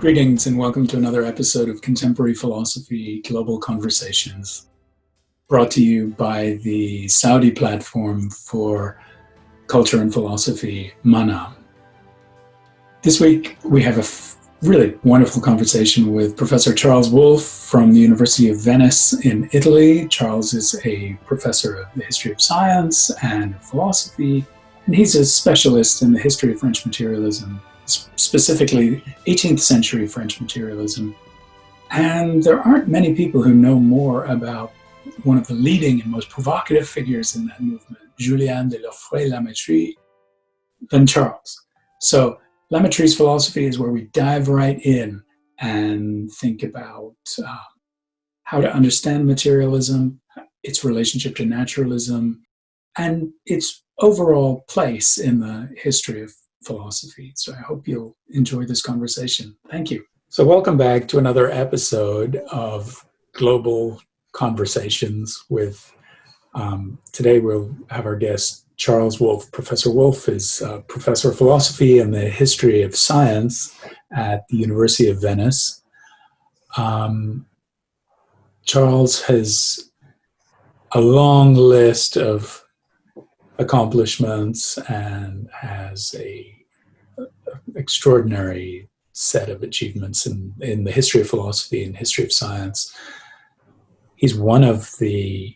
Greetings and welcome to another episode of Contemporary Philosophy Global Conversations, brought to you by the Saudi platform for culture and philosophy, Mana. This week we have a really wonderful conversation with Professor Charles Wolfe from the University of Venice in Italy. Charles is a professor of the history of science and philosophy, and he's a specialist in the history of French materialism, specifically 18th century French materialism. And there aren't many people who know more about one of the leading and most provocative figures in that movement, Julien de Lametrie, than Charles. So Lametrie's philosophy is where we dive right in and think about how to understand materialism, its relationship to naturalism, and its overall place in the history of philosophy. So I hope you'll enjoy this conversation. Thank you. So welcome back to another episode of Global Conversations with, today we'll have our guest Charles Wolfe. Professor Wolfe is a professor of philosophy and the history of science at the University of Venice. Charles has a long list of accomplishments and has a extraordinary set of achievements in the history of philosophy and history of science. He's one of the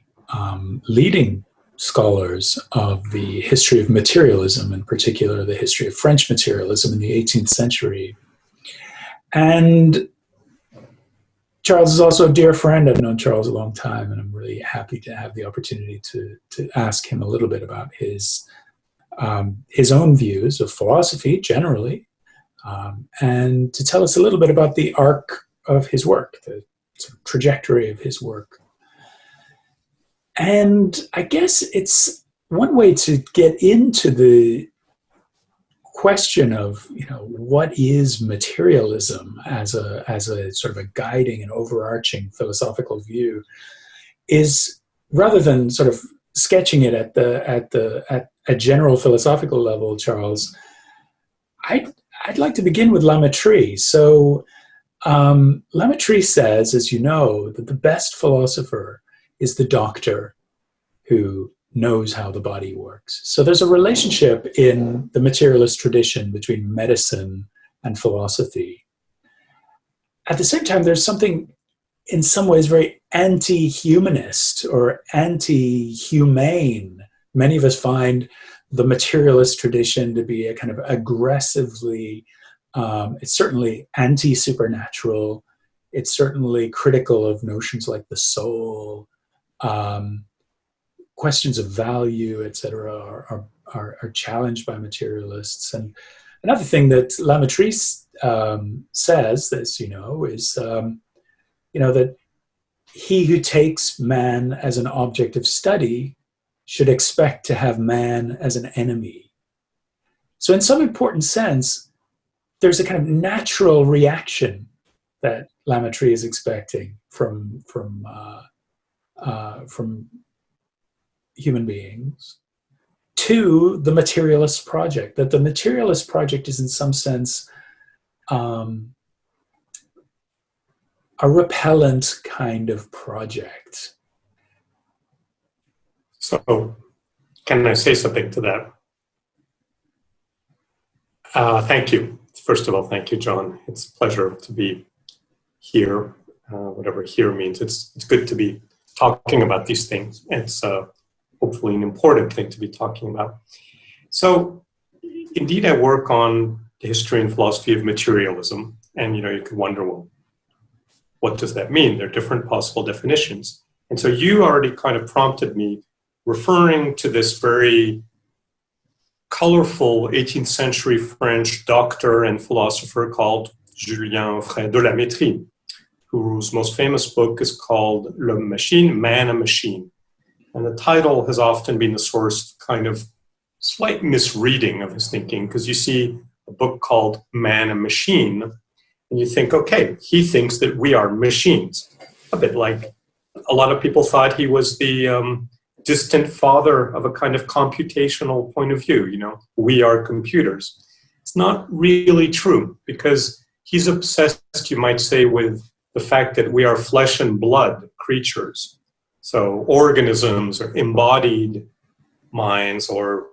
leading scholars of the history of materialism, in particular the history of French materialism in the 18th century. And Charles is also a dear friend. I've known Charles a long time, and I'm really happy to have the opportunity to ask him a little bit about his own views of philosophy generally, and to tell us a little bit about the arc of his work, the sort of trajectory of his work. And I guess it's one way to get into the question of, what is materialism as a sort of a guiding and overarching philosophical view, is rather than sort of sketching it at a general philosophical level, Charles, I'd like to begin with Lametrie. So Lametrie says, as you know, that the best philosopher is the doctor who knows how the body works. So there's a relationship in the materialist tradition between medicine and philosophy. At the same time, there's something in some ways very anti-humanist or anti-humane. Many of us find the materialist tradition to be a kind of aggressively, it's certainly anti-supernatural. It's certainly critical of notions like the soul. Questions of value, etc., are challenged by materialists. And another thing that Lametrie says, as you know, is that he who takes man as an object of study should expect to have man as an enemy. So in some important sense, there's a kind of natural reaction that Lametrie is expecting from human beings to the materialist project, that the materialist project is in some sense a repellent kind of project. So, can I say something to that? Thank you. First of all, thank you, John. It's a pleasure to be here, whatever here means. It's good to be talking about these things. It's hopefully an important thing to be talking about. So, indeed, I work on the history and philosophy of materialism. And, you could wonder, well, what does that mean? There are different possible definitions. And so you already kind of prompted me referring to this very colorful 18th century French doctor and philosopher called Julien de Lametrie, whose most famous book is called L'Homme Machine, Man and Machine. And the title has often been the source of kind of slight misreading of his thinking, because you see a book called Man and Machine, and you think, okay, he thinks that we are machines. A bit like a lot of people thought he was the distant father of a kind of computational point of view, we are computers. It's not really true, because he's obsessed, you might say, with the fact that we are flesh and blood creatures. So organisms or embodied minds or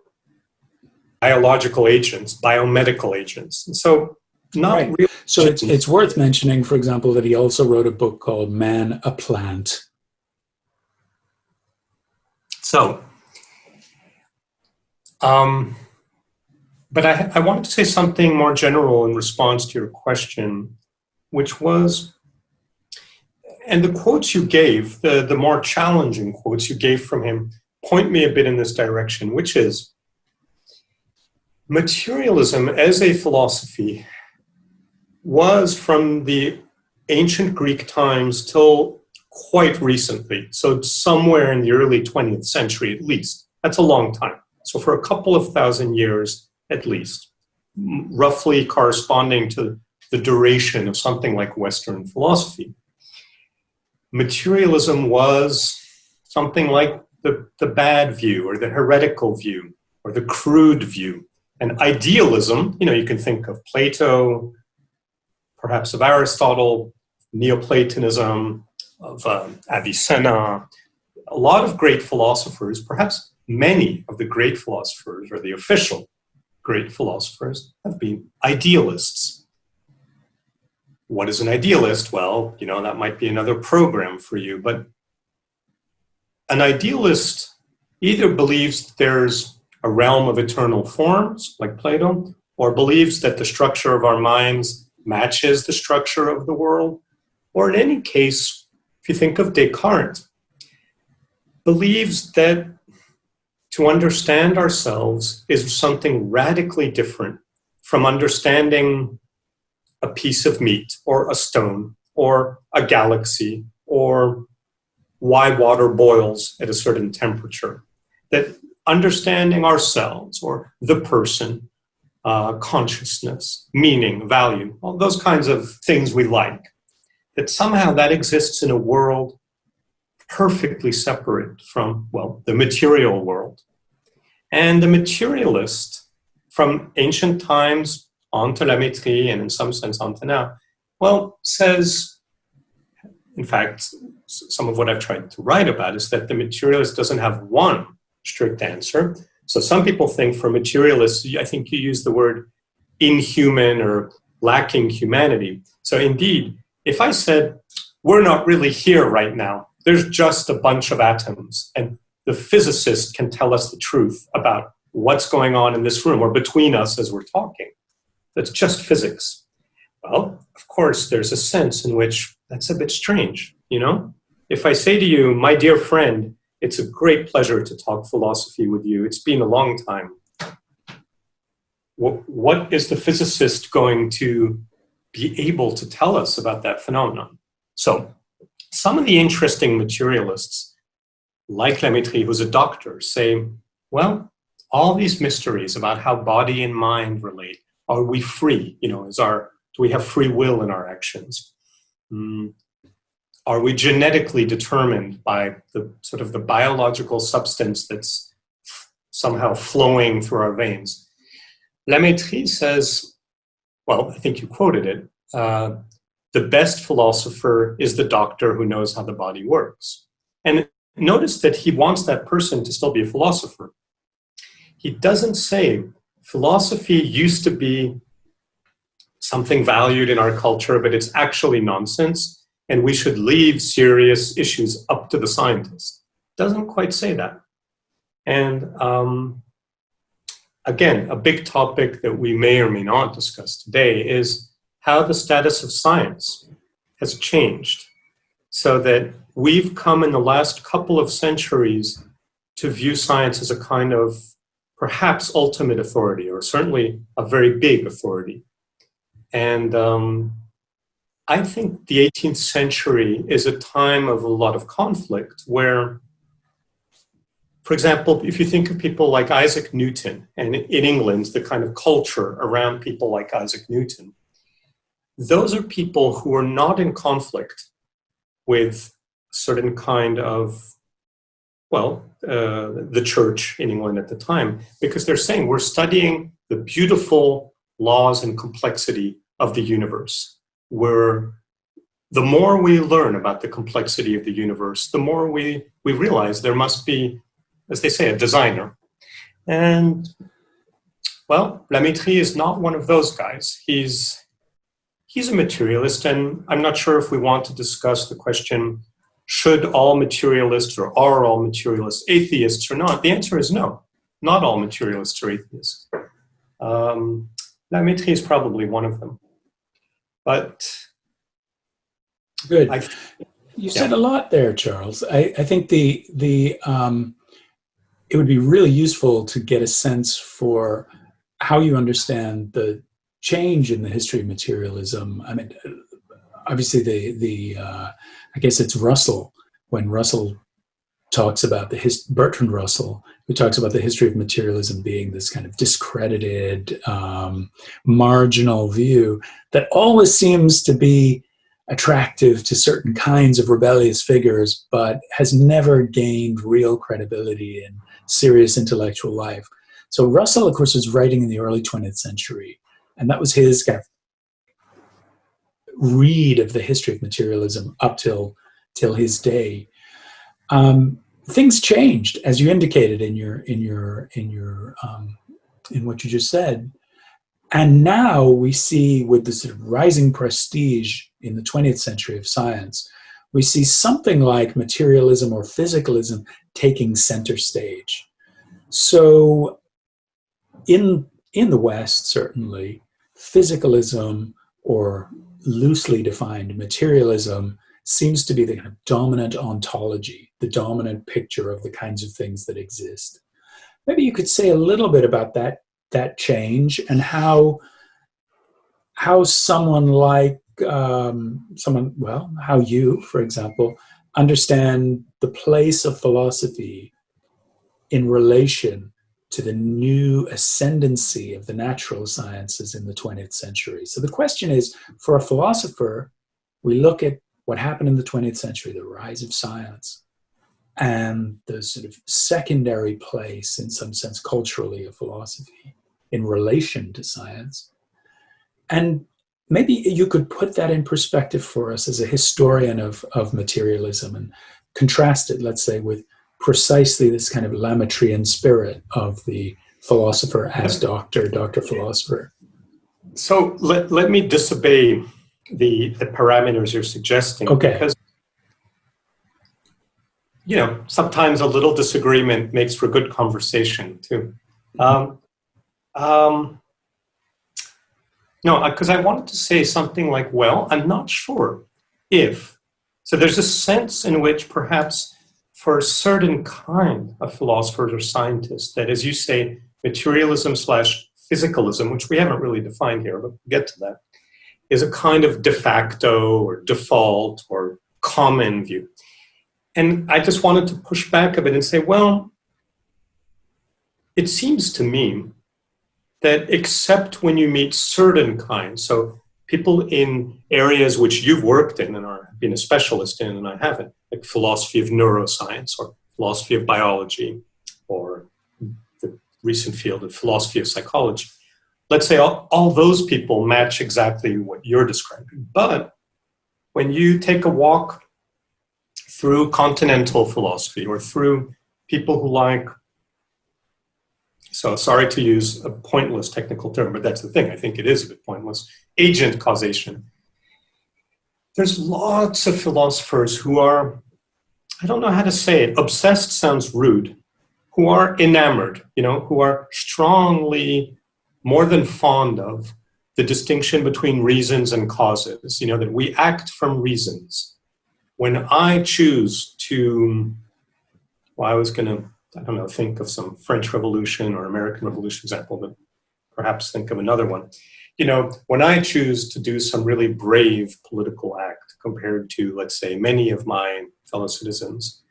biological agents, biomedical agents. And so not right. really. So it's worth mentioning, for example, that he also wrote a book called Man, a Plant. So, but I wanted to say something more general in response to your question, which was, and the quotes you gave, the more challenging quotes you gave from him, point me a bit in this direction, which is materialism as a philosophy was from the ancient Greek times till quite recently. So somewhere in the early 20th century, at least. That's a long time. So for a couple of thousand years, at least, roughly corresponding to the duration of something like Western philosophy. Materialism was something like the bad view or the heretical view or the crude view. And idealism, you can think of Plato, perhaps of Aristotle, Neoplatonism, of Avicenna. A lot of great philosophers, perhaps many of the great philosophers or the official great philosophers have been idealists. What is an idealist? Well, that might be another program for you, but an idealist either believes there's a realm of eternal forms, like Plato, or believes that the structure of our minds matches the structure of the world, or in any case, if you think of Descartes, believes that to understand ourselves is something radically different from understanding a piece of meat or a stone or a galaxy or why water boils at a certain temperature. That understanding ourselves or the person, consciousness, meaning, value, all those kinds of things we like, that somehow that exists in a world perfectly separate from, the material world. And the materialist, from ancient times on to la maîtrise, and in some sense on to now, says, in fact, some of what I've tried to write about is that the materialist doesn't have one strict answer. So some people think for materialists, I think you use the word inhuman or lacking humanity. So indeed, if I said, we're not really here right now, there's just a bunch of atoms, and the physicist can tell us the truth about what's going on in this room or between us as we're talking. That's just physics. Well, of course, there's a sense in which that's a bit strange, If I say to you, my dear friend, it's a great pleasure to talk philosophy with you. It's been a long time. What is the physicist going to be able to tell us about that phenomenon? So some of the interesting materialists, like La Maîtrise, who's a doctor, say, all these mysteries about how body and mind relate, are we free? Do we have free will in our actions? Are we genetically determined by the biological substance that's somehow flowing through our veins? La Maîtrise says, I think you quoted it, the best philosopher is the doctor who knows how the body works. And notice that he wants that person to still be a philosopher. He doesn't say philosophy used to be something valued in our culture, but it's actually nonsense, and we should leave serious issues up to the scientists. Doesn't quite say that. And again, a big topic that we may or may not discuss today is how the status of science has changed so that we've come in the last couple of centuries to view science as a kind of perhaps ultimate authority, or certainly a very big authority. And I think the 18th century is a time of a lot of conflict where, for example, if you think of people like Isaac Newton, and in England, the kind of culture around people like Isaac Newton, those are people who are not in conflict with a certain kind of, the church in England at the time, because they're saying we're studying the beautiful laws and complexity of the universe, where the more we learn about the complexity of the universe, the more we realize there must be, as they say, a designer. And, well, La Mettrie is not one of those guys. He's a materialist, and I'm not sure if we want to discuss the question, should all materialists or are all materialists atheists or not? The answer is no. Not all materialists are atheists. La Mettrie is probably one of them. But good. You said a lot there, Charles. I think it would be really useful to get a sense for how you understand the change in the history of materialism. I mean, obviously, I guess it's Russell, when Russell talks about Bertrand Russell, who talks about the history of materialism being this kind of discredited, marginal view that always seems to be attractive to certain kinds of rebellious figures, but has never gained real credibility in serious intellectual life. So Russell, of course, was writing in the early 20th century, and that was his kind of read of the history of materialism up till his day. Things changed, as you indicated in what you just said, and now we see, with the sort of rising prestige in the 20th century of science, we see something like materialism or physicalism taking center stage. So, in the West, certainly, physicalism, or loosely defined materialism, seems to be the kind of dominant ontology, the dominant picture of the kinds of things that exist. Maybe you could say a little bit about that change and how someone like how you, for example, understand the place of philosophy in relation to the new ascendancy of the natural sciences in the 20th century. So the question is, for a philosopher, we look at what happened in the 20th century, the rise of science, and the sort of secondary place, in some sense, culturally, of philosophy in relation to science. And maybe you could put that in perspective for us as a historian of materialism and contrast it, let's say, with precisely this kind of Lametrian spirit of the philosopher as doctor philosopher. So let me disobey the parameters you're suggesting. Okay. Because, sometimes a little disagreement makes for good conversation too. No, because I wanted to say something like, well, I'm not sure if. So there's a sense in which perhaps for a certain kind of philosophers or scientists, that, as you say, materialism/physicalism, which we haven't really defined here, but we'll get to that, is a kind of de facto or default or common view. And I just wanted to push back a bit and say, well, it seems to me that except when you meet certain kinds, so people in areas which you've worked in and are been a specialist in and I haven't, like philosophy of neuroscience or philosophy of biology or the recent field of philosophy of psychology, let's say all those people match exactly what you're describing. But when you take a walk through continental philosophy or through people who like, so sorry to use a pointless technical term, but that's the thing, I think it is a bit pointless, agent causation. There's lots of philosophers who are, I don't know how to say it, obsessed sounds rude, who are enamored, who are strongly, more than fond of, the distinction between reasons and causes, that we act from reasons. When I choose to, I was going to, think of some French Revolution or American Revolution example, but perhaps think of another one. When I choose to do some really brave political act compared to, let's say, many of my fellow citizens,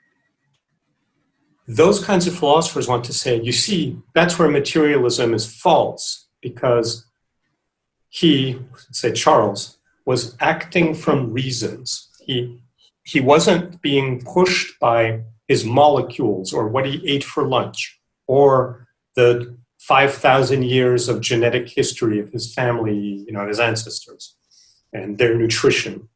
those kinds of philosophers want to say, you see, that's where materialism is false, because he, say Charles, was acting from reasons. He wasn't being pushed by his molecules or what he ate for lunch or the 5,000 years of genetic history of his family, his ancestors, and their nutrition.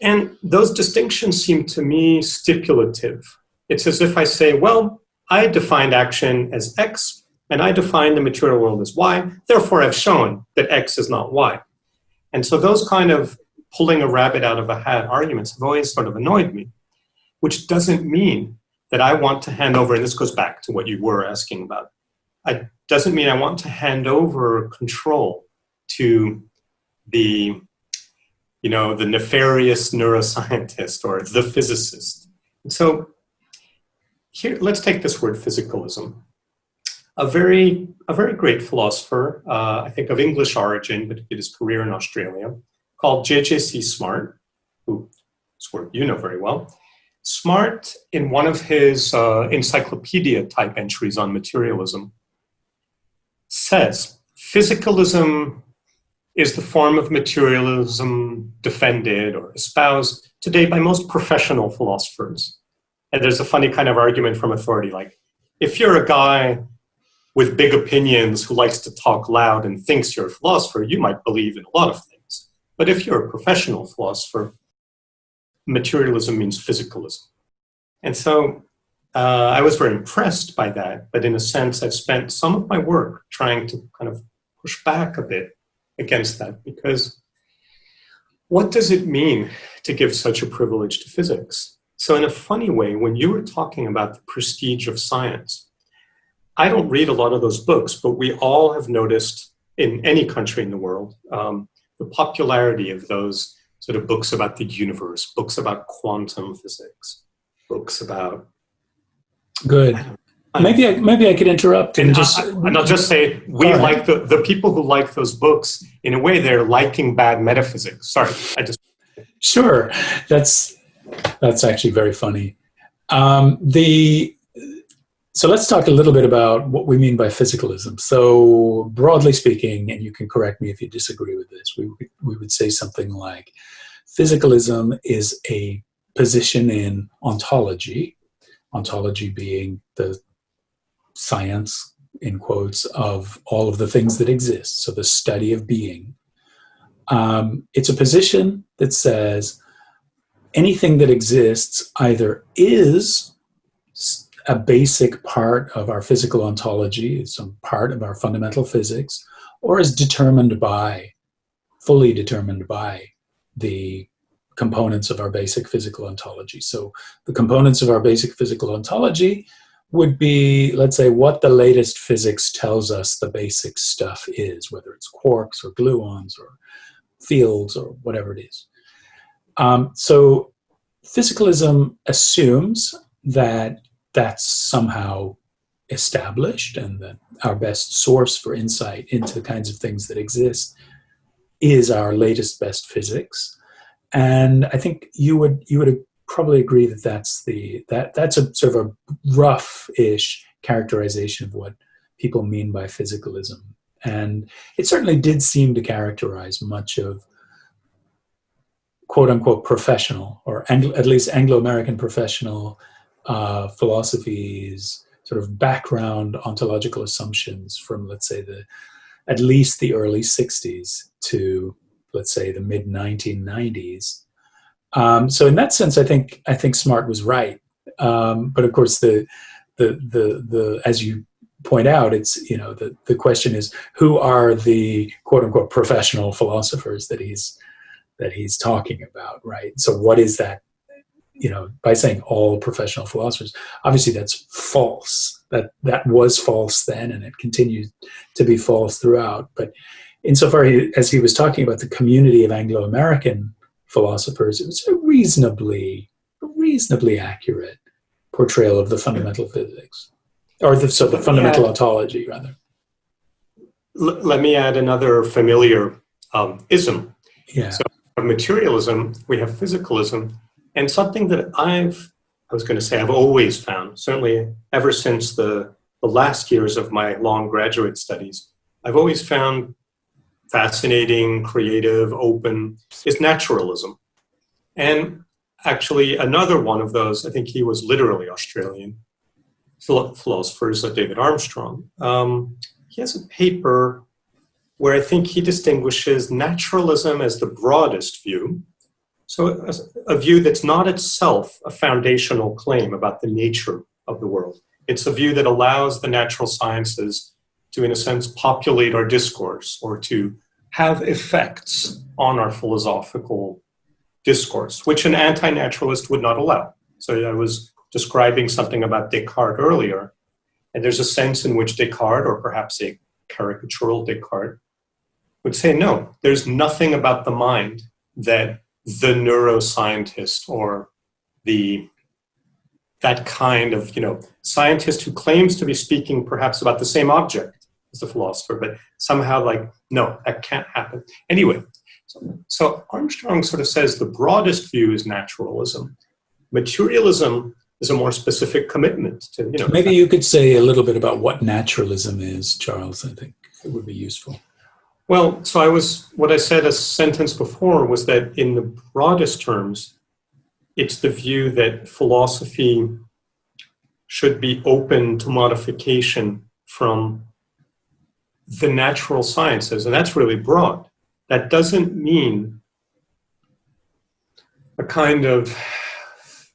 And those distinctions seem to me stipulative. It's as if I say, well, I defined action as X, and I defined the material world as Y, therefore I've shown that X is not Y. And so those kind of pulling a rabbit out of a hat arguments have always sort of annoyed me, which doesn't mean that I want to hand over, and this goes back to what you were asking about, it doesn't mean I want to hand over control to the nefarious neuroscientist or the physicist. And so here, let's take this word physicalism. A very great philosopher, I think of English origin, but did his career in Australia, called J.J.C. Smart, whose work you know very well. Smart, in one of his encyclopedia-type entries on materialism, says, physicalism is the form of materialism defended or espoused today by most professional philosophers. And there's a funny kind of argument from authority, like, if you're a guy with big opinions who likes to talk loud and thinks you're a philosopher, you might believe in a lot of things. But if you're a professional philosopher, materialism means physicalism. And so I was very impressed by that, but in a sense, I've spent some of my work trying to kind of push back a bit against that, because what does it mean to give such a privilege to physics? So in a funny way, when you were talking about the prestige of science, I don't read a lot of those books, but we all have noticed in any country in the world, the popularity of those sort of books about the universe, books about quantum physics, books about... Good. Maybe I could interrupt and I'll just say we like the people who like those books, in a way they're liking bad metaphysics. Sorry, Sure, that's actually very funny. So let's talk a little bit about what we mean by physicalism. So broadly speaking, and you can correct me if you disagree with this, we would say something like physicalism is a position in ontology being the science, in quotes, of all of the things that exist, so the study of being. It's a position that says anything that exists either is a basic part of our physical ontology, some part of our fundamental physics, or is fully determined by the components of our basic physical ontology. So the components of our basic physical ontology would be, let's say, what the latest physics tells us the basic stuff is, whether it's quarks or gluons or fields or whatever it is. So physicalism assumes that that's somehow established and that our best source for insight into the kinds of things that exist is our latest best physics. And I think you would probably agree that that's a sort of a rough-ish characterization of what people mean by physicalism. And it certainly did seem to characterize much of quote-unquote professional, or at least Anglo-American professional philosophy's sort of background ontological assumptions from, let's say, at least the early 60s to, let's say, the mid-1990s. So in that sense, I think Smart was right. But of course, the as you point out, it's, the question is, who are the quote-unquote professional philosophers that he's talking about, right? So what is that? By saying all professional philosophers, obviously that's false. That was false then, and it continues to be false throughout. But insofar as he was talking about the community of Anglo-American philosophers, it was a reasonably accurate portrayal of the fundamental physics, or the fundamental ontology, rather. Let me add another familiar ism. Yeah. So of materialism, we have physicalism. And something that I've always found, certainly ever since the last years of my long graduate studies, I've always found fascinating, creative, open, is naturalism. And actually another one of those, I think he was literally Australian, philosophers, David Armstrong, he has a paper where I think he distinguishes naturalism as the broadest view. So a view that's not itself a foundational claim about the nature of the world. It's a view that allows the natural sciences to, in a sense, populate our discourse or to have effects on our philosophical discourse, which an anti-naturalist would not allow. So I was describing something about Descartes earlier, and there's a sense in which Descartes, or perhaps a caricatural Descartes, would say, no, there's nothing about the mind that the neuroscientist or that kind of, scientist who claims to be speaking perhaps about the same object as the philosopher, but somehow no, that can't happen. Anyway, so Armstrong sort of says the broadest view is naturalism. Materialism is a more specific commitment to, Maybe you could say a little bit about what naturalism is, Charles. I think it would be useful. Well, so what I said a sentence before was that in the broadest terms, it's the view that philosophy should be open to modification from the natural sciences, and that's really broad. That doesn't mean a kind of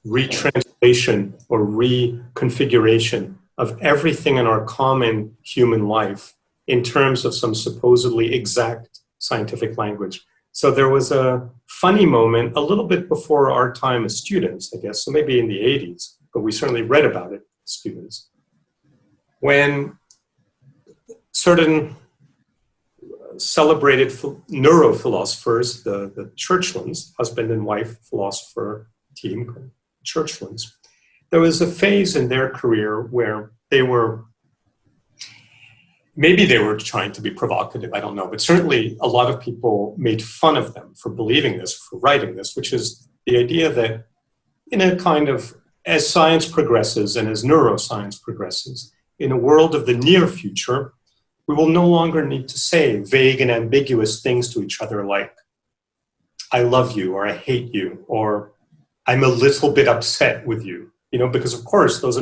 retranslation or reconfiguration of everything in our common human life in terms of some supposedly exact scientific language. So there was a funny moment a little bit before our time as students, I guess, so maybe in the 80s, but we certainly read about it as students, when certain celebrated neurophilosophers, the Churchlands, husband and wife philosopher team, Churchlands, there was a phase in their career where maybe they were trying to be provocative, I don't know, but certainly a lot of people made fun of them for believing this, for writing this, which is the idea that in a kind of, as science progresses and as neuroscience progresses, in a world of the near future, we will no longer need to say vague and ambiguous things to each other like, I love you, or I hate you, or I'm a little bit upset with you, because of course those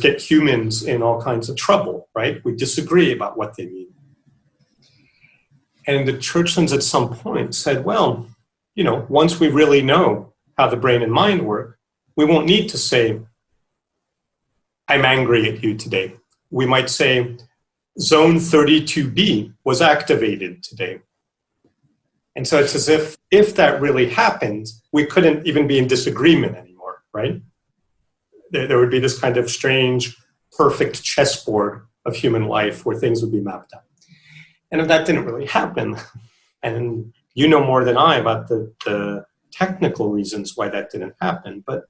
get humans in all kinds of trouble, right? We disagree about what they mean. And the Churchlands at some point said, well, once we really know how the brain and mind work, we won't need to say, I'm angry at you today. We might say, zone 32B was activated today. And so it's as if that really happened, we couldn't even be in disagreement anymore, right? There would be this kind of strange, perfect chessboard of human life where things would be mapped out. And if that didn't really happen, and you know more than I about the technical reasons why that didn't happen, but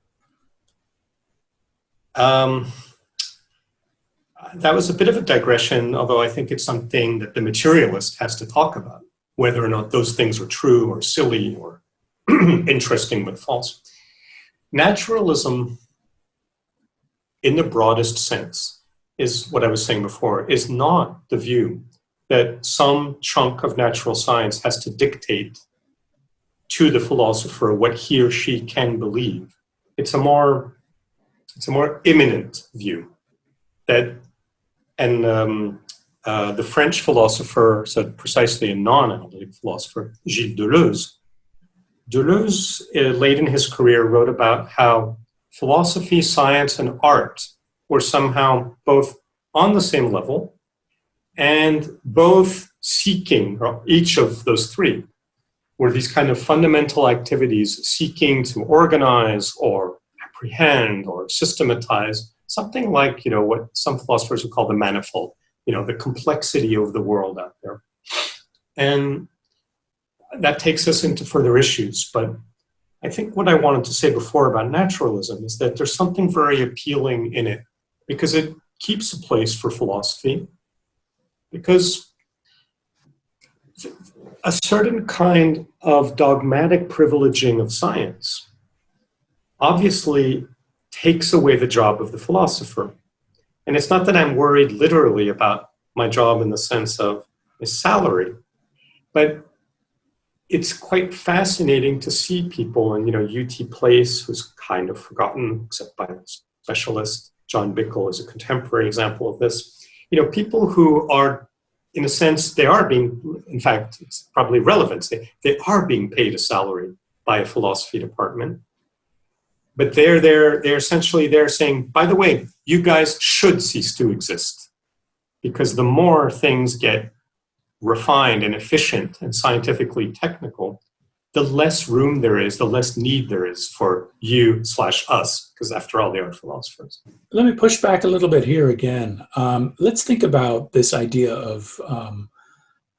that was a bit of a digression, although I think it's something that the materialist has to talk about, whether or not those things are true or silly or interesting but false. Naturalism, in the broadest sense, is what I was saying before, is not the view that some chunk of natural science has to dictate to the philosopher what he or she can believe. It's a more imminent view that, and the French philosopher, so precisely a non-analytic philosopher, Gilles Deleuze, late in his career, wrote about how philosophy, science, and art were somehow both on the same level and both seeking, or each of those three were these kind of fundamental activities seeking to organize or apprehend or systematize something like, what some philosophers would call the manifold, the complexity of the world out there. And that takes us into further issues, but I think what I wanted to say before about naturalism is that there's something very appealing in it because it keeps a place for philosophy, because a certain kind of dogmatic privileging of science obviously takes away the job of the philosopher. And it's not that I'm worried literally about my job in the sense of his salary, but it's quite fascinating to see people in, UT Place, who's kind of forgotten, except by specialist. John Bickel is a contemporary example of this. You know, people who are, in a sense, they are being, in fact, it's probably relevant, they are being paid a salary by a philosophy department. But they're essentially, they're saying, by the way, you guys should cease to exist. Because the more things get refined and efficient and scientifically technical, the less room there is, the less need there is for you/us, because after all, they are philosophers. Let me push back a little bit here again. Let's think about this idea of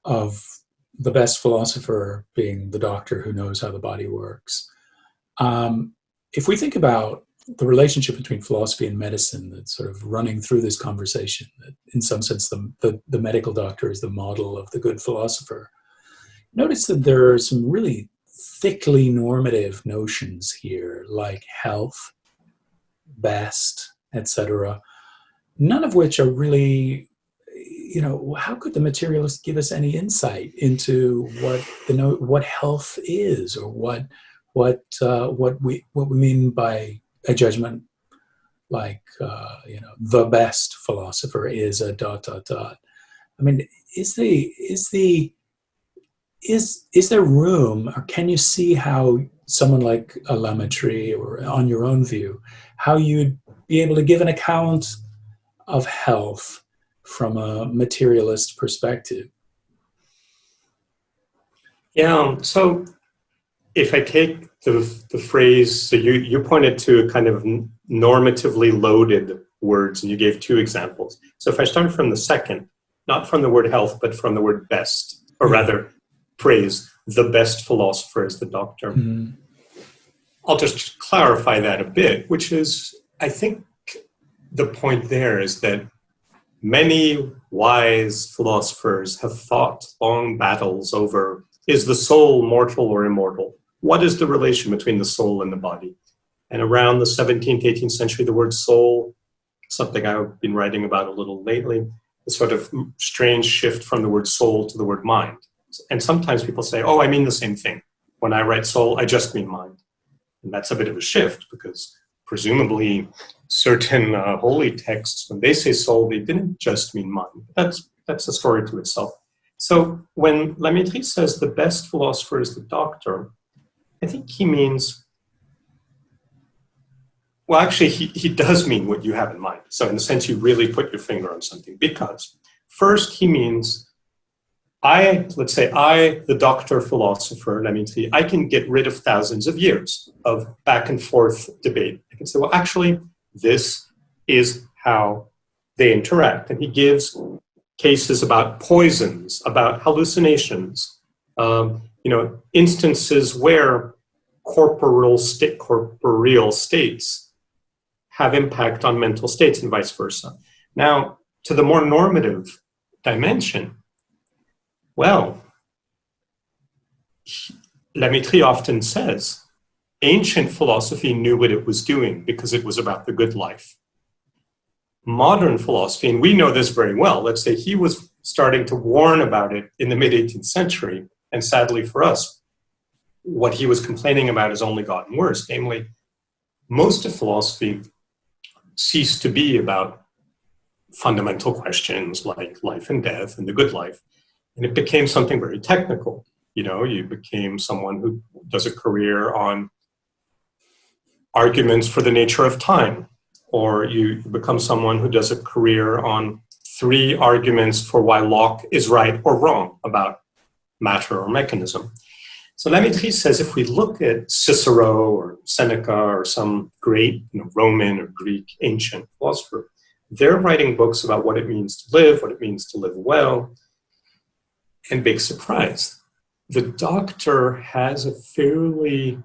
the best philosopher being the doctor who knows how the body works. If we think about the relationship between philosophy and medicine that's sort of running through this conversation, that in some sense the medical doctor is the model of the good philosopher, notice that there are some really thickly normative notions here, like health, best, etc., none of which are really, you know, how could the materialist give us any insight into what health is, or what we mean by a judgment like, you know, the best philosopher is a ... I mean, is there room, or can you see how someone like a Lametrie, or on your own view, how you'd be able to give an account of health from a materialist perspective? Yeah, so if I take the phrase, so you pointed to kind of normatively loaded words, and you gave two examples. So if I start from the second, not from the word health, but from the word best, or rather phrase, the best philosopher is the doctor. Mm-hmm. I'll just clarify that a bit, which is, I think the point there is that many wise philosophers have fought long battles over, is the soul mortal or immortal? What is the relation between the soul and the body? And around the 17th, 18th century, the word soul, something I've been writing about a little lately, a sort of strange shift from the word soul to the word mind. And sometimes people say, oh, I mean the same thing. When I write soul, I just mean mind. And that's a bit of a shift, because presumably certain holy texts, when they say soul, they didn't just mean mind. That's a story to itself. So when Lametrie says the best philosopher is the doctor, I think he means, well, actually, he does mean what you have in mind. So in a sense, you really put your finger on something, because first he means, let's say I, the doctor philosopher, Lametrie, I can get rid of thousands of years of back and forth debate. I can say, well, actually, this is how they interact. And he gives cases about poisons, about hallucinations, instances where corporeal states have impact on mental states and vice versa. Now, to the more normative dimension, well, Lametrie often says, ancient philosophy knew what it was doing because it was about the good life. Modern philosophy, and we know this very well, let's say he was starting to warn about it in the mid-18th century, and sadly for us, what he was complaining about has only gotten worse. Namely, most of philosophy ceased to be about fundamental questions like life and death and the good life, and it became something very technical. You know, you became someone who does a career on arguments for the nature of time, or you become someone who does a career on 3 arguments for why Locke is right or wrong about matter or mechanism. So Lametrie says if we look at Cicero or Seneca or some great Roman or Greek ancient philosopher, they're writing books about what it means to live, what it means to live well. And big surprise, the doctor has a fairly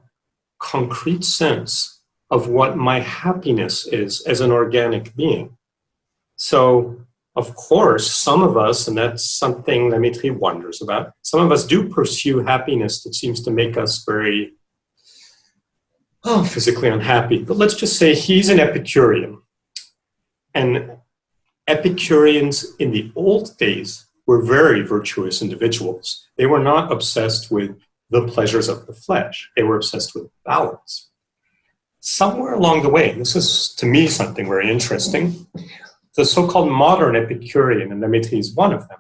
concrete sense of what my happiness is as an organic being. So, of course, some of us, and that's something Lametrie wonders about, some of us do pursue happiness that seems to make us very, physically unhappy. But let's just say he's an Epicurean. And Epicureans in the old days were very virtuous individuals. They were not obsessed with the pleasures of the flesh. They were obsessed with balance. somewhere along the way, and this is to me something very interesting, the so-called modern Epicurean, and Dimitri is one of them,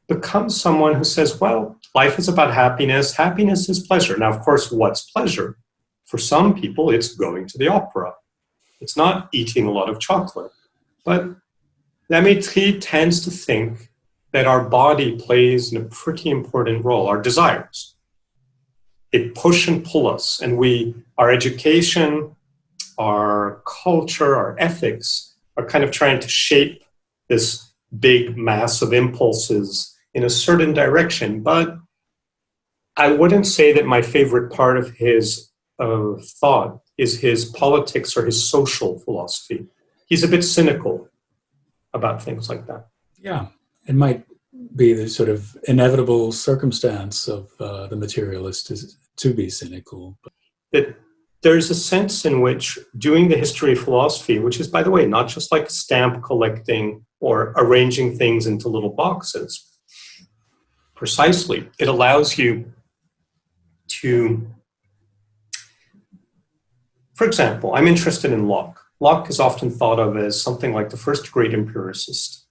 becomes someone who says, well, life is about happiness. Happiness is pleasure. Now, of course, what's pleasure? For some people, it's going to the opera. It's not eating a lot of chocolate. But Dimitri tends to think that our body plays a pretty important role, our desires. It push and pull us, and our education, our culture, our ethics are kind of trying to shape this big mass of impulses in a certain direction. But I wouldn't say that my favorite part of his thought is his politics or his social philosophy. He's a bit cynical about things like that. Yeah, it might be the sort of inevitable circumstance of the materialist to be cynical. That there's a sense in which doing the history of philosophy, which is, by the way, not just like stamp collecting or arranging things into little boxes, precisely, it allows you to, for example, I'm interested in Locke. Locke is often thought of as something like the first great empiricist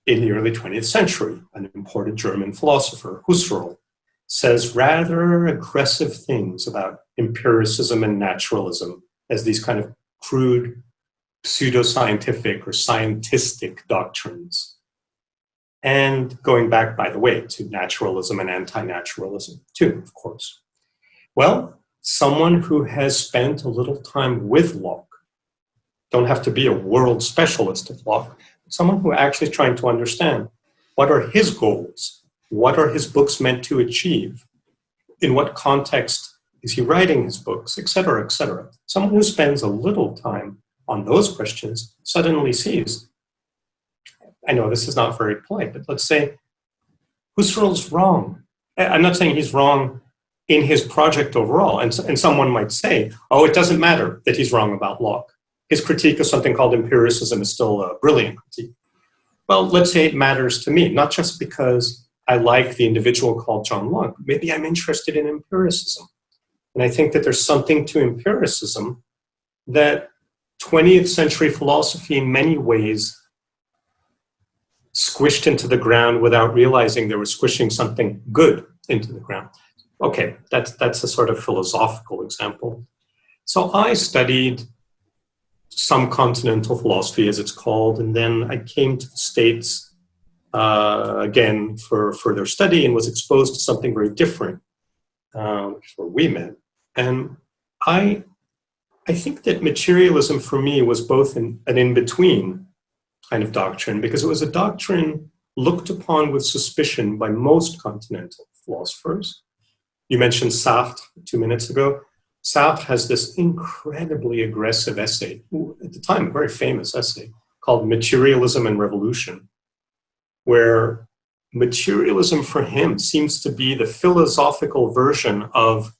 in the early 20th century. An imported German philosopher, Husserl, says rather aggressive things about empiricism and naturalism as these kind of crude pseudoscientific or scientistic doctrines. And going back, by the way, to naturalism and anti-naturalism too, of course. Well, someone who has spent a little time with Locke, don't have to be a world specialist at Locke, but someone who actually is trying to understand what are his goals, what are his books meant to achieve, in what context is he writing his books, et cetera, et cetera. Someone who spends a little time on those questions suddenly sees, I know this is not very polite, but let's say Husserl's wrong. I'm not saying he's wrong in his project overall, and someone might say, oh, it doesn't matter that he's wrong about Locke. His critique of something called empiricism is still a brilliant critique. Well, let's say it matters to me, not just because I like the individual called John Locke. Maybe I'm interested in empiricism. And I think that there's something to empiricism that 20th century philosophy in many ways squished into the ground without realizing they were squishing something good into the ground. Okay, that's a sort of philosophical example. So I studied some continental philosophy, as it's called, and then I came to the States again for further study and was exposed to something very different, which is where we met. And I think that materialism for me was both an in-between kind of doctrine, because it was a doctrine looked upon with suspicion by most continental philosophers. You mentioned Sartre 2 minutes ago. Sartre has this incredibly aggressive essay, at the time a very famous essay, called Materialism and Revolution, where materialism for him seems to be the philosophical version of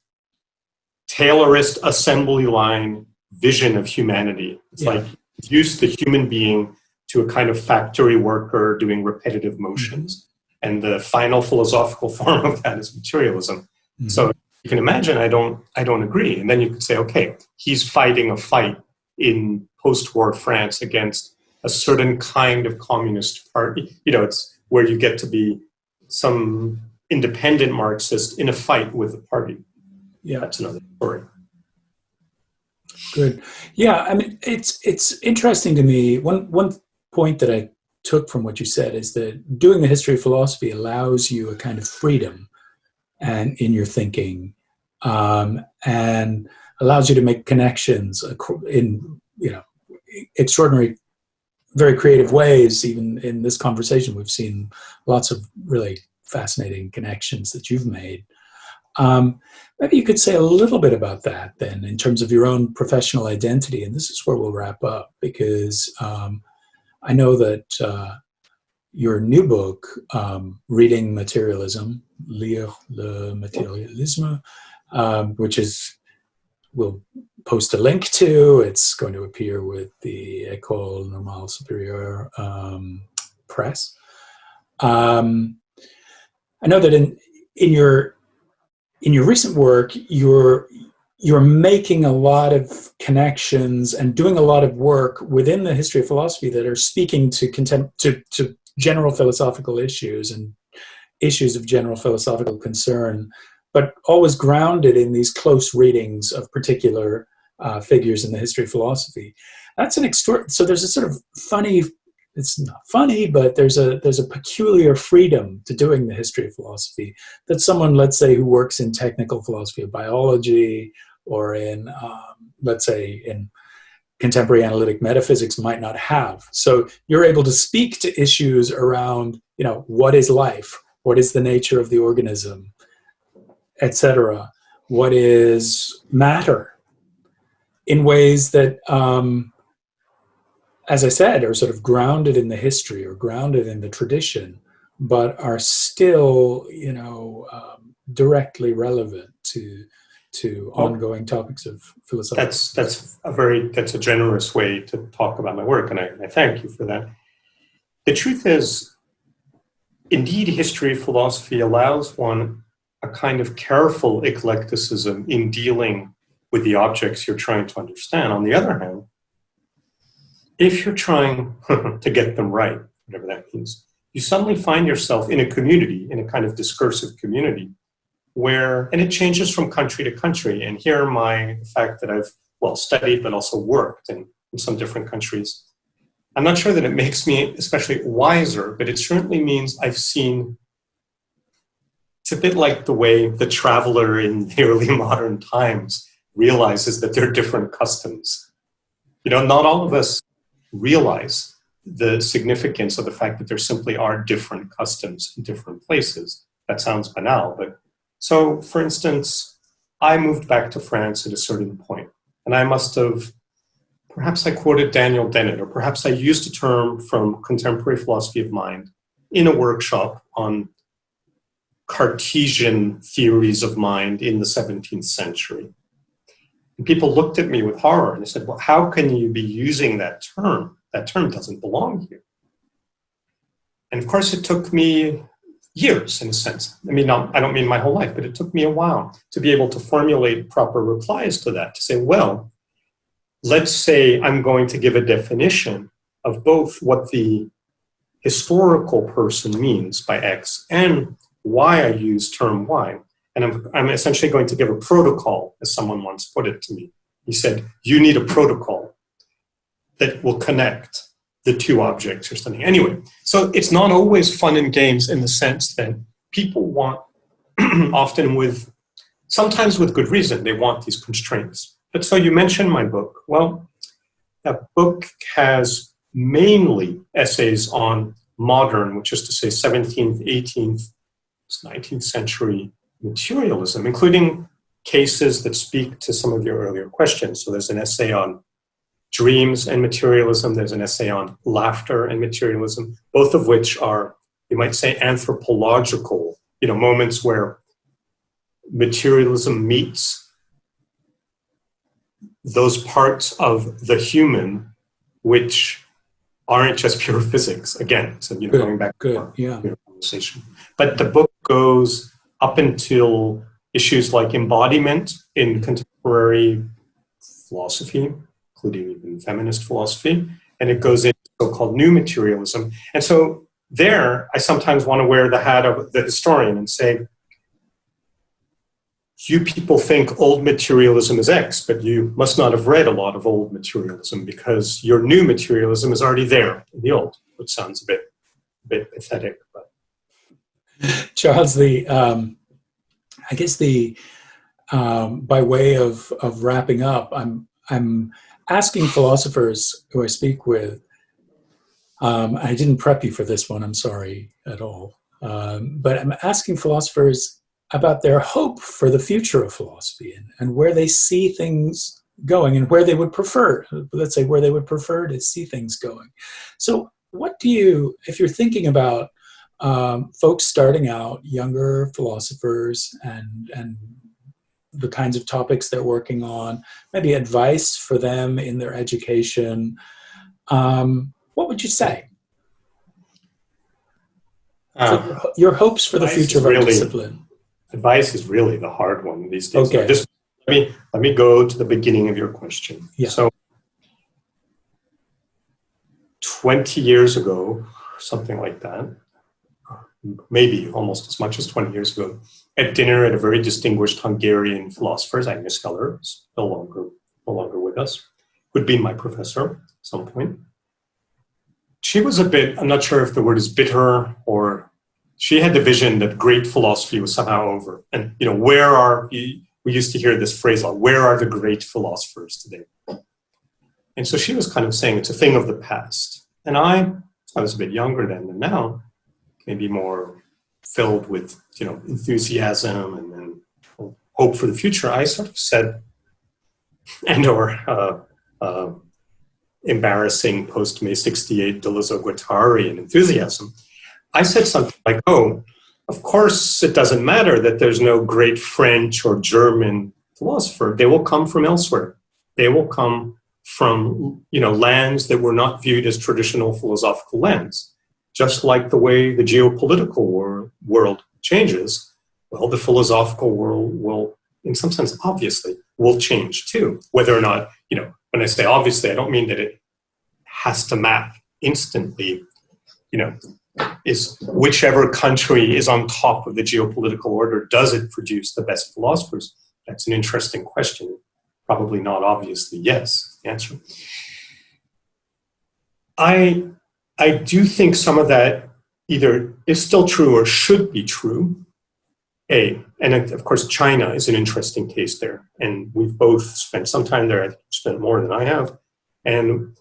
Taylorist assembly line vision of humanity. It's like reduce the human being to a kind of factory worker doing repetitive motions. And the final philosophical form of that is materialism. Mm-hmm. So you can imagine I don't agree. And then you could say, okay, he's fighting a fight in post-war France against a certain kind of communist party. You know, it's where you get to be some independent Marxist in a fight with the party. Yeah, that's another story. Good. Yeah, I mean, it's interesting to me. One point that I took from what you said is that doing the history of philosophy allows you a kind of freedom and in your thinking, and allows you to make connections in extraordinary, very creative ways. Even in this conversation, we've seen lots of really fascinating connections that you've made. Maybe you could say a little bit about that then, in terms of your own professional identity. And this is where we'll wrap up, because I know that your new book, Reading Materialism, Lire le Materialisme, which we'll post a link to. It's going to appear with the École Normale Supérieure Press. I know that in your recent work, you're making a lot of connections and doing a lot of work within the history of philosophy that are speaking to general philosophical issues and issues of general philosophical concern, but always grounded in these close readings of particular figures in the history of philosophy. That's so there's a sort of funny, it's not funny, but there's a peculiar freedom to doing the history of philosophy that someone, let's say, who works in technical philosophy of biology or in, let's say, in contemporary analytic metaphysics might not have. So you're able to speak to issues around, what is life? What is the nature of the organism, etc.? What is matter? In ways that, as I said, are sort of grounded in the history or grounded in the tradition, but are still, directly relevant to ongoing topics of philosophy. That's a generous way to talk about my work, and I thank you for that. The truth is, indeed, history of philosophy allows one a kind of careful eclecticism in dealing with the objects you're trying to understand. On the other hand, if you're trying to get them right, whatever that means, you suddenly find yourself in a community, in a kind of discursive community, and it changes from country to country. And here the fact that I've, studied, but also worked in some different countries, I'm not sure that it makes me especially wiser, but it certainly means I've seen, it's a bit like the way the traveler in the early modern times realizes that there are different customs. Not all of us realize the significance of the fact that there simply are different customs in different places. That sounds banal, but so, for instance, I moved back to France at a certain point, and I must have, perhaps I quoted Daniel Dennett, or perhaps I used a term from contemporary philosophy of mind in a workshop on Cartesian theories of mind in the 17th century. And people looked at me with horror and they said, well, how can you be using that term? That term doesn't belong here. And of course, it took me years, in a sense. I don't mean my whole life, but it took me a while to be able to formulate proper replies to that, to say, well, let's say I'm going to give a definition of both what the historical person means by X and why I use term Y. And I'm essentially going to give a protocol, as someone once put it to me. He said, you need a protocol that will connect the two objects or something. Anyway, so it's not always fun and games in the sense that people want, sometimes with good reason, they want these constraints. But so you mentioned my book. Well, that book has mainly essays on modern, which is to say 17th, 18th, 19th century materialism, including cases that speak to some of your earlier questions. So there's an essay on dreams and materialism. There's an essay on laughter and materialism, both of which are, you might say, anthropological, moments where materialism meets those parts of the human which aren't just pure physics. Again, so going back to our conversation. But the book goes up until issues like embodiment in contemporary philosophy, including even feminist philosophy, and it goes into so-called new materialism. And so there, I sometimes want to wear the hat of the historian and say, you people think old materialism is X, but you must not have read a lot of old materialism because your new materialism is already there in the old, which sounds a bit pathetic. But Charles, I guess by way of wrapping up, I'm asking philosophers who I speak with. I didn't prep you for this one. I'm sorry at all, but I'm asking philosophers about their hope for the future of philosophy and where they see things going and where they would prefer, let's say where they would prefer to see things going. So if you're thinking about folks starting out, younger philosophers and the kinds of topics they're working on, maybe advice for them in their education, what would you say? Your hopes for the future of our discipline. Advice is really the hard one these days. Okay. let me go to the beginning of your question. Yeah. So 20 years ago, something like that, maybe almost as much as 20 years ago, at dinner at a very distinguished Hungarian philosopher, Agnes Keller, is no longer with us, who'd been my professor at some point. She was a bit, I'm not sure if the word is bitter, or she had the vision that great philosophy was somehow over. And, we used to hear this phrase, like, where are the great philosophers today? And so she was kind of saying it's a thing of the past. And I was a bit younger then than now, maybe more filled with, enthusiasm and hope for the future. I sort of said, embarrassing post-May 68 Deleuze Guattari and enthusiasm, I said something like, of course it doesn't matter that there's no great French or German philosopher. They will come from elsewhere. They will come from, lands that were not viewed as traditional philosophical lands. Just like the way the geopolitical world changes, well, the philosophical world will, in some sense, obviously, will change too. Whether or not, when I say obviously, I don't mean that it has to map instantly, is whichever country is on top of the geopolitical order, does it produce the best philosophers? That's an interesting question. Probably not obviously yes, the answer. I do think some of that either is still true or should be true. And of course, China is an interesting case there. And we've both spent some time there. I've spent more than I have. And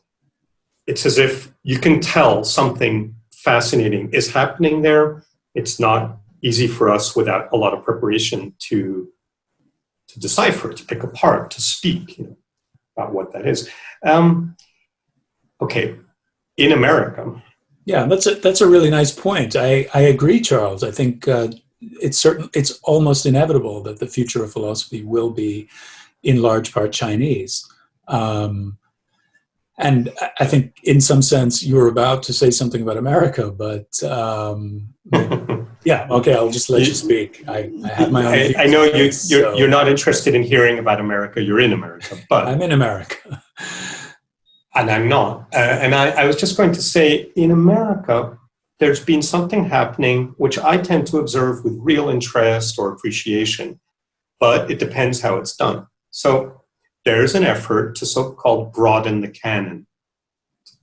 it's as if you can tell something fascinating is happening there. It's not easy for us without a lot of preparation to decipher, to pick apart, to speak about what that is. Okay, in America. Yeah, that's a really nice point. I agree, Charles. I think it's almost inevitable that the future of philosophy will be in large part Chinese. And I think in some sense you were about to say something about America, but yeah, okay, I'll just let you speak. I have my own views. I know you're not interested in hearing about America. You're in America, but I'm in America. And I'm not. And I was just going to say, in America, there's been something happening which I tend to observe with real interest or appreciation, but it depends how it's done. So there's an effort to so-called broaden the canon,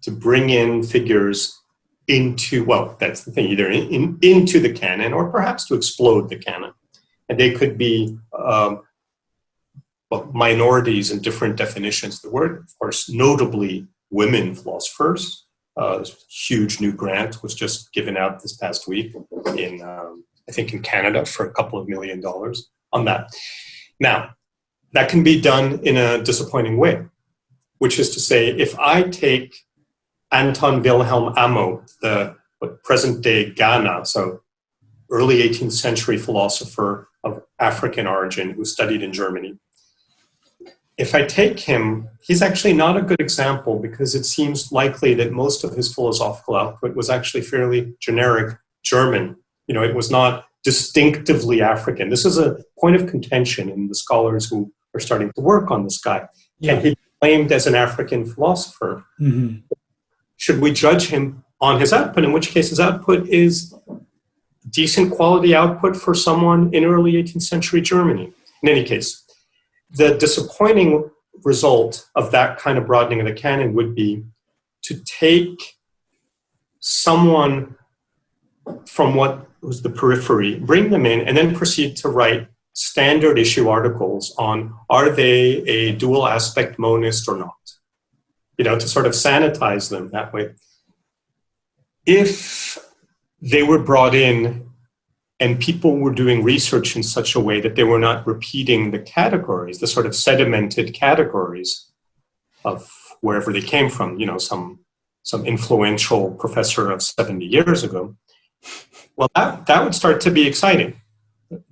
to bring in figures into, well, that's the thing, either into the canon or perhaps to explode the canon. And they could be minorities in different definitions of the word. Of course, notably women philosophers. This huge new grant was just given out this past week in, I think, in Canada for a couple of $1 million on that. Now, that can be done in a disappointing way, which is to say, if I take Anton Wilhelm Amo, the present-day Ghana, so early 18th century philosopher of African origin who studied in Germany, if I take him, he's actually not a good example because it seems likely that most of his philosophical output was actually fairly generic German. It was not distinctively African. This is a point of contention in the scholars who are starting to work on this guy. Yeah. Can he be claimed as an African philosopher? Mm-hmm. Should we judge him on his output, in which case his output is decent quality output for someone in early 18th century Germany? In any case, the disappointing result of that kind of broadening of the canon would be to take someone from what was the periphery, bring them in, and then proceed to write standard issue articles on are they a dual aspect monist or not? To sort of sanitize them that way. If they were brought in and people were doing research in such a way that they were not repeating the categories, the sort of sedimented categories of wherever they came from, some influential professor of 70 years ago, well, that would start to be exciting.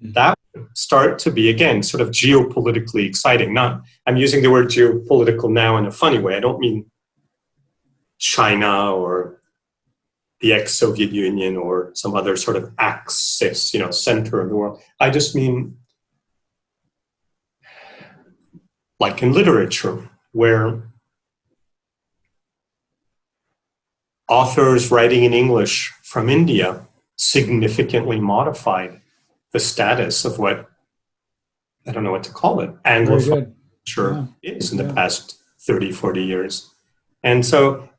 That would start to be, again, sort of geopolitically exciting. I'm using the word geopolitical now in a funny way. I don't mean China or the ex-Soviet Union or some other sort of axis, center of the world. I just mean like in literature, where authors writing in English from India significantly modified the status of what, I don't know what to call it, Anglophone literature is in the past 30, 40 years. And so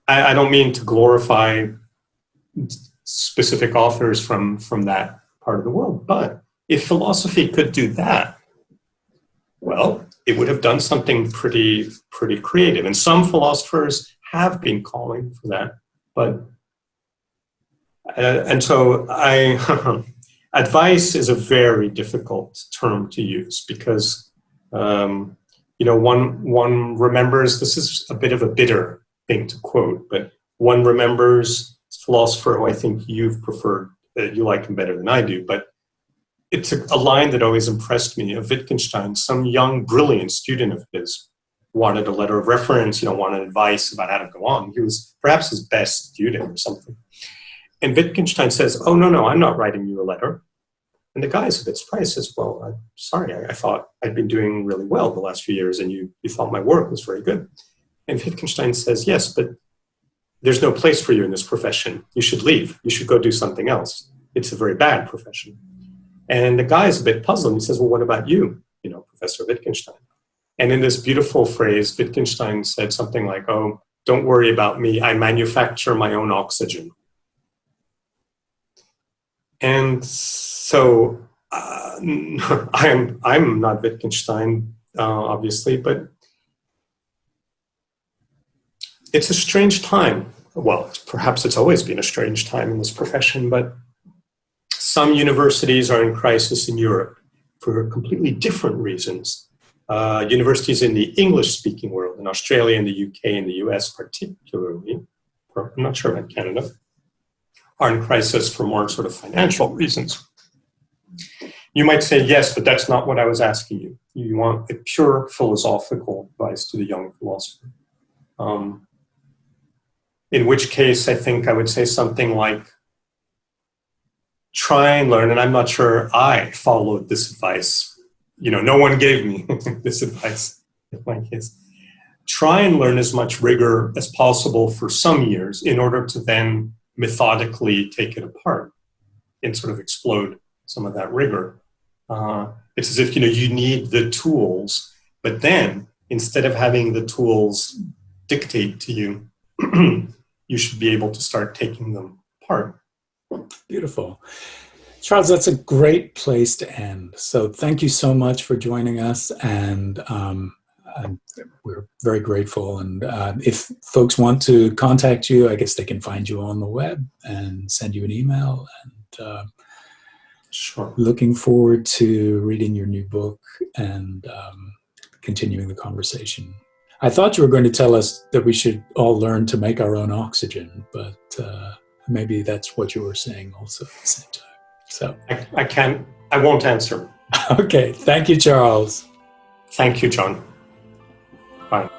I don't mean to glorify specific authors from that part of the world, but if philosophy could do that, well, it would have done something pretty creative. And some philosophers have been calling for that, but and so advice is a very difficult term to use because one remembers, this is a bit of a bitter thing to quote, but one remembers a philosopher who I think you've preferred, you like him better than I do, but it's a line that always impressed me of Wittgenstein. Some young, brilliant student of his wanted a letter of reference, wanted advice about how to go on. He was perhaps his best student or something. And Wittgenstein says, oh, no, I'm not writing you a letter. And the guy is a bit surprised, says, well, I'm sorry, I thought I'd been doing really well the last few years and you thought my work was very good. And Wittgenstein says, yes, but there's no place for you in this profession. You should leave. You should go do something else. It's a very bad profession. And the guy is a bit puzzled. He says, well, what about you, Professor Wittgenstein? And in this beautiful phrase, Wittgenstein said something like, oh, don't worry about me. I manufacture my own oxygen. And so I'm not Wittgenstein, obviously, but it's a strange time. Well, perhaps it's always been a strange time in this profession, but some universities are in crisis in Europe for completely different reasons. Universities in the English-speaking world, in Australia and the UK and the US particularly, I'm not sure about Canada, are in crisis for more sort of financial reasons. You might say, yes, but that's not what I was asking you. You want a pure philosophical advice to the young philosopher. In which case, I think I would say something like, try and learn, and I'm not sure I followed this advice. No one gave me this advice in my case. Try and learn as much rigor as possible for some years in order to then methodically take it apart and sort of explode some of that rigor. It's as if, you need the tools, but then instead of having the tools dictate to you, you should be able to start taking them apart. Beautiful. Charles, that's a great place to end. So thank you so much for joining us, and we're very grateful. And if folks want to contact you, I guess they can find you on the web and send you an email. And sure. Looking forward to reading your new book and continuing the conversation. I thought you were going to tell us that we should all learn to make our own oxygen, but maybe that's what you were saying also at the same time. So I won't answer. Okay. Thank you, Charles. Thank you, John. Bye.